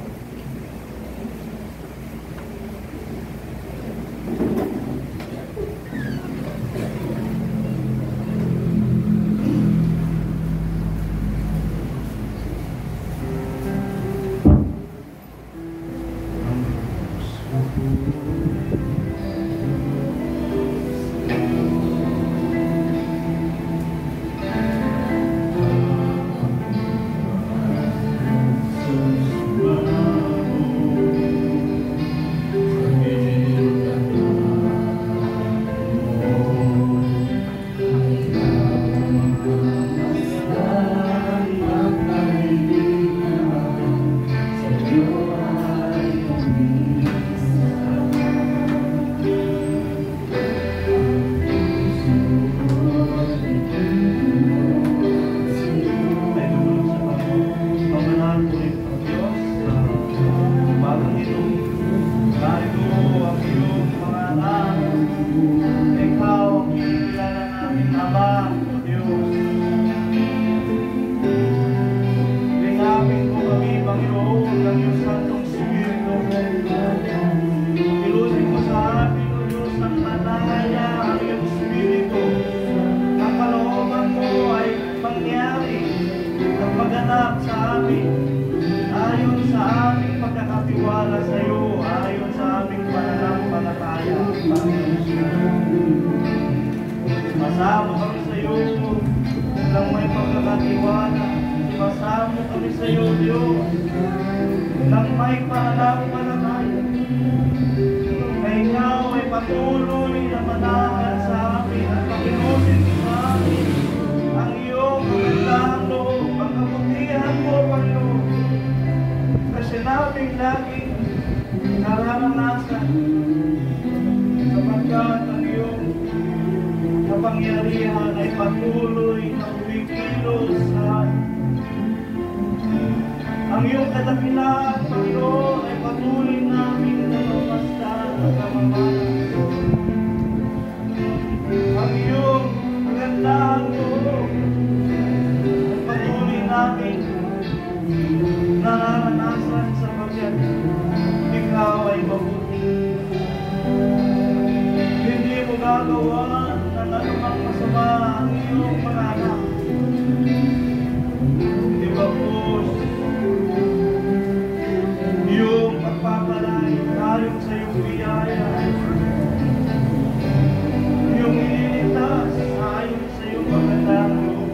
Masamo kami sa iyo nang may pagkakatiwala. Masamo kami sa iyo, Diyos, nang may pananampalataya. Na ikaw ay patuloy na manahan sa amin at pakinusin sa amin ang iyong magandang loob, ang kabutihan mo, Panginoon. Kasi namin laging nararanasan sapagkat ang iyong kapangyarihan ay patuloy na umikilos sa amin. Ang iyong kadakilaan, Panginoon, ay patuloy namin na mamasdan at kamamahan. Ang iyong magandang loob ay patuloy namin nararanasan sapagkat ikaw ay mabuti. Hindi mo gagawa ng anumang masama ang iyong mga anak. Di ba po, iyong pagpapalay ayon sa iyong biyaya, iyong ililigtas ayon sa iyong magandang loob,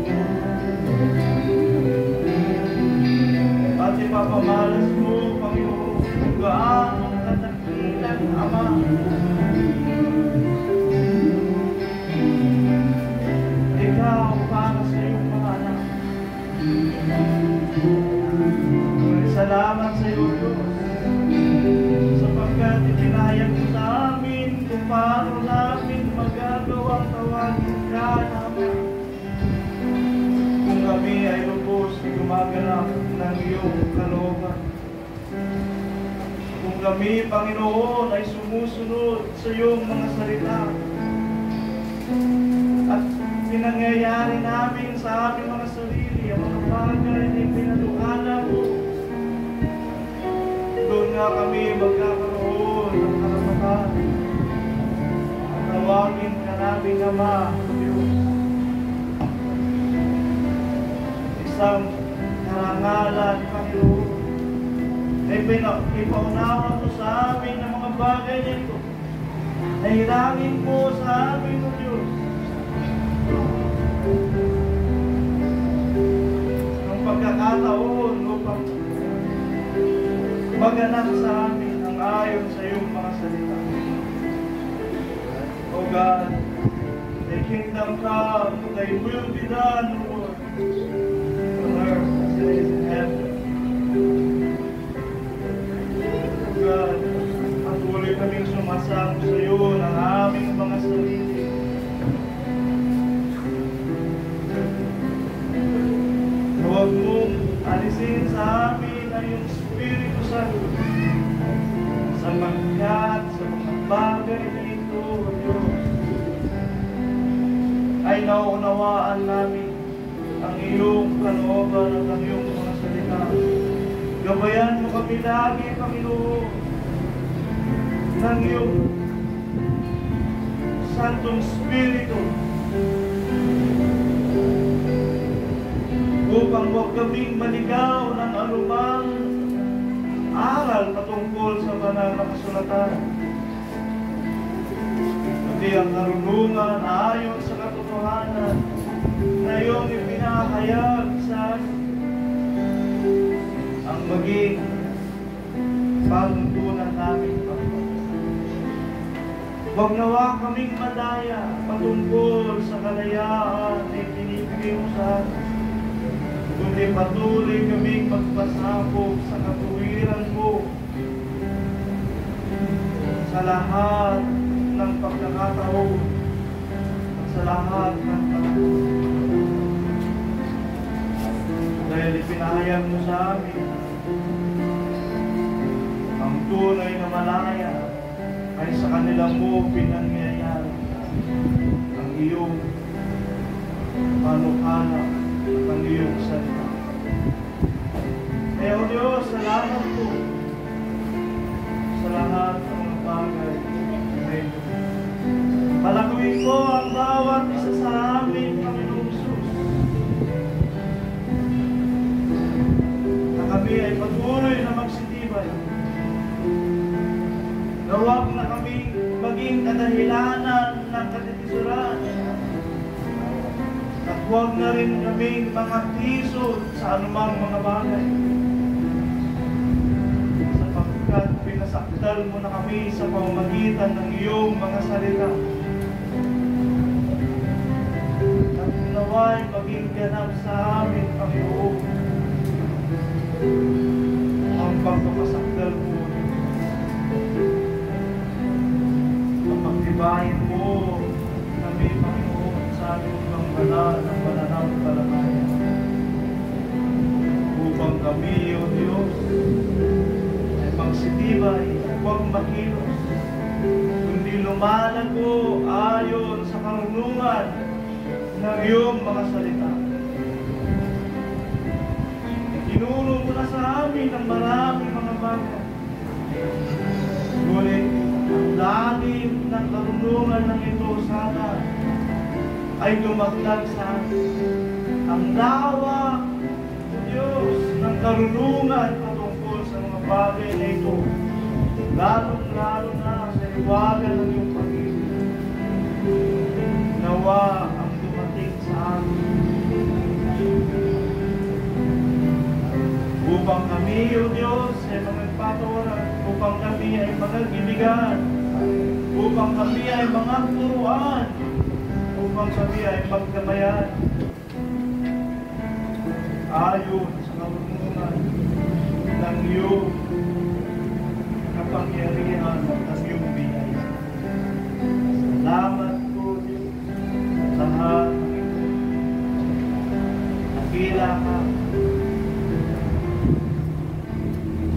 at ipapamalas mo, Panginoon, kung gaano katakilan, Ama. Ikaw para sa iyong mga anak. Salamat sa iyo, Diyos, sapagkat ipinahayag mo sa amin kung paano namin magagawang tawagin ka, Ama. Kung kami ay lubos na gumaganap ng iyong kalooban. Kung kami, Panginoon, ay sumusunod sa iyong mga salita at pinangyayari namin sa aming mga sarili ang mga bagay na ipinadukala mo nga kami magkakaroon ng karapatan, tawagin ka namin Ama, Diyos. Isang karangalan, Panginoon, ay ipaunawa mo sa amin ng mga bagay na ito. Nahilangin mo sa amin, O Diyos. Ang pagkakataon upang maganap sa amin ang ayon sa iyong mga salita. O God, the kingdom come, thy will be done, Lord, on earth as it is in heaven. O God, patuloy kaming sumasamo sa iyo ng aming mga sarili. Huwag mong alisin sa amin ang iyong Espiritu Santo sa magkat, sa mga bagay na ito, O Diyos, ay nauunawaan namin ang iyong kalooban at ang iyong mga salita. Gabayan mo kami lagi, Panginoon, ng iyong Santong Espiritu upang huwag kaming maligaw ng anumang aral patungkol sa banal na kasulatan, kundi ang karunungan ayon sa katotohanan na iyong ipinahayag sa amin, ang maging panuntunan namin, Panginoon. Huwag nawa kaming madaya patungkol sa kalayaan na ibinibigay mo sa amin, kundi patuloy kaming magpasabog sa katuwiran mo sa lahat ng pagkakataon at sa lahat ng panahon. Dahil ipinahayag mo sa amin ang tunay na malaya ay sa kanila mo pinangyayari ang iyong panukala at ang iyong salita. Kaya o Diyos, salamat po sa lahat ng mga bagay. Amen. Palaguin ko ang bawat isa sa amin, Panginoong Jesus, na kami ay patuloy na magsitibay, na huwag na kami maging kadahilanan ng katitisuran, at huwag na rin kaming mga tisod sa anumang mga bagay, sapagkat pinasakdal mo na kami sa pamamagitan ng iyong mga salita. At naway maging ganap sa amin, Panginoon, ang pagpapasakdal mo. Pagtibayin mo kami, Panginoon, sa aming ng pananampalataya, upang kami, O Diyos, ay magsitibay, huwag makilos, kundi lumalago ayon sa karunungan ng iyong mga salita. Itinuro mo na sa amin ang maraming mga bagay, ngunit ang lalim ng karunungan ng ito sana ay dumagdag sa amin. Ang lawak, O Diyos, ng karunungan patungkol sa mga bagay na ito, lalong-lalo na sa iwagan ng iyong pag-ibig, nawa ang dumating sa amin, upang kami, O Diyos, ay magpatawaran, upang kami ay magagiligan, upang kami ay mga turuan, upang kami ay magkamayan ayon sa karunungan ng iyong kapangyarihan at ng iyong biyaya. Salamat po, Diyos, sa lahat ng ito. Nakila ka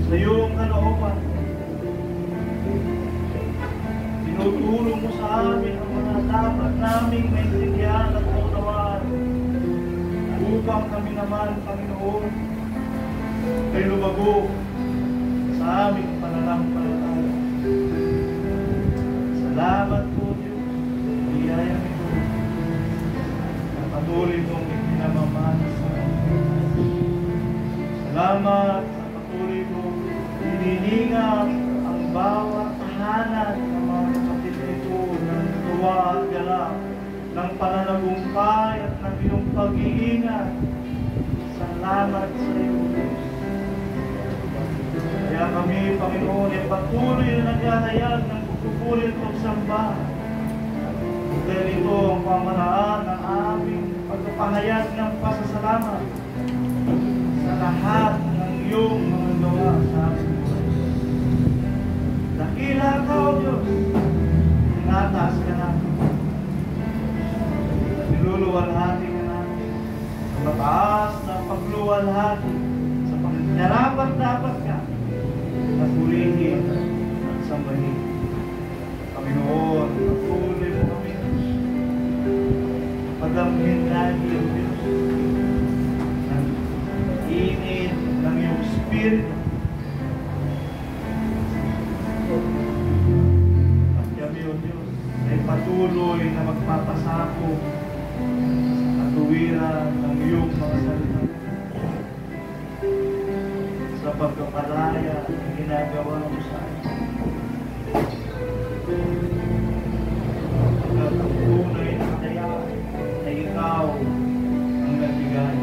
sa iyong kalooban. Tinutulong mo sa amin ang mga dapat naming maintindihan at maunawaan, upang kami naman, Panginoon, ay lumago sa aming pananampalataya. Salamat po, Diyos, sa biyayang ito na patuloy mong itinamamahal sa amin. Salamat sa patuloy mong hinihinga ang bawat tahanan ng mga kapatid nito ng tuwa at galak, ng pananagumpay at ng iyong pag-iingat. Salamat sa iyo, Diyos. Kaya kami, Panginoon, ay patuloy na naghahayag ng pagpupuri at pagsamba. Dahil ito ang pamanaan ng aming pagpapahayag ng pasasalamat sa lahat ng iyong mga gawa sa amin. Dakila ka, O Diyos, tinataas ka natin. Niluluwalhati ka natin sa mataas na pagluwalhati sa pagkarapat-dapat ka na purihin at sambahin. Panginoon, patuloy mo kami pagdamhin lagi, O Diyos, ng init ng iyong Espiritu. At kami, O Diyos, ay patuloy na magpapasako sa katuwiran ng iyong mga salita sa pagkamalaya na ginagawa mo sa akin. At ang tunay na kaya ay ikaw ang nagbigay.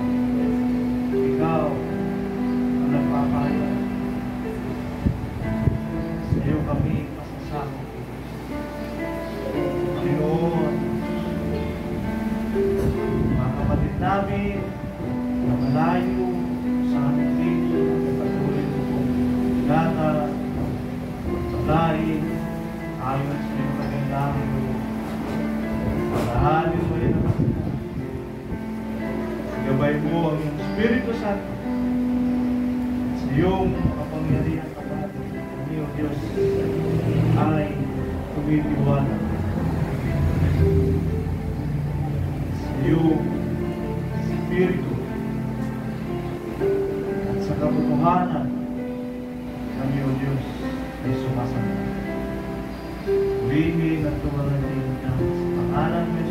Ikaw ang nagpapahayag. Sa iyo kami masasama. Panginoon, mga kapatid namin na malayo sa aming dito, patuloy mo po ingata, paglain, ayon sa iyong kagandahan mo. Palahalin mo rin naman sila. Gabay mo ang iyong Espiritu Santo sa iyong kapangyarihan kapatid. Kami, O Diyos, ay tumitiwala sa iyong Espiritu at sa katotohanan. Kami, O Diyos, ay sumasamba. Purihin at tuwalin ka sa pangalan mo